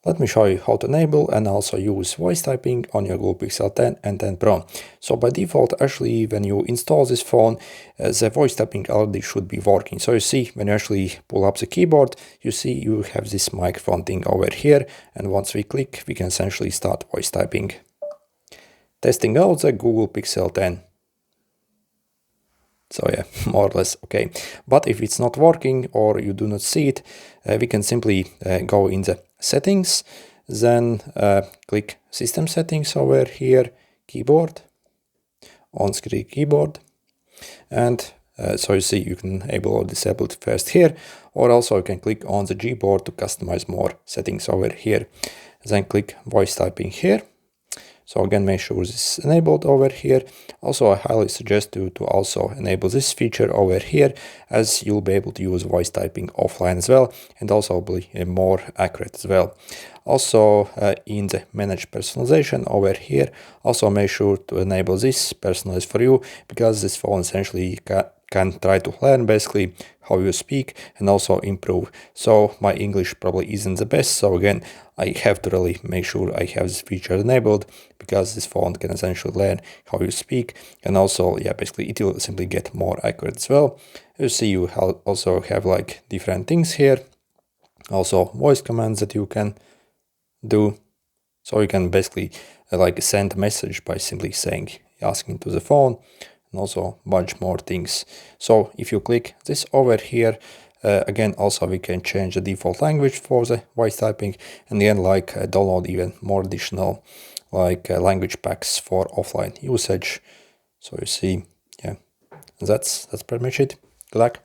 Let me show you how to enable and also use voice typing on your Google Pixel 10 and 10 Pro. So by default, actually, when you install this phone, the voice typing already should be working. So you see, when you actually pull up the keyboard, you see you have this microphone thing over here. And once we click, we can essentially start voice typing. Testing out the Google Pixel 10. So yeah, more or less okay. But if it's not working or you do not see it, we can simply go in the settings, then click system settings over here, keyboard, on-screen keyboard. And so you see you can enable or disable it first here, or also you can click on the Gboard to customize more settings over here. Then click voice typing here. So again, make sure this is enabled over here. Also, I highly suggest you to also enable this feature over here, as you'll be able to use voice typing offline as well, and also be more accurate as well. Also, in the manage personalization over here, also make sure to enable this personalize for you, because this phone essentially can try to learn basically how you speak and also improve. So my English probably isn't the best, so again, I have to really make sure I have this feature enabled, because this phone can essentially learn how you speak, and also, yeah, basically it will simply get more accurate as well. You see you also have like different things here, also voice commands that you can do. So you can basically like send a message by simply asking to the phone, and also a bunch more things. So if you click this over here, again, also we can change the default language for the voice typing, and then like download even more additional like language packs for offline usage. So you see, yeah, that's pretty much it. Good luck.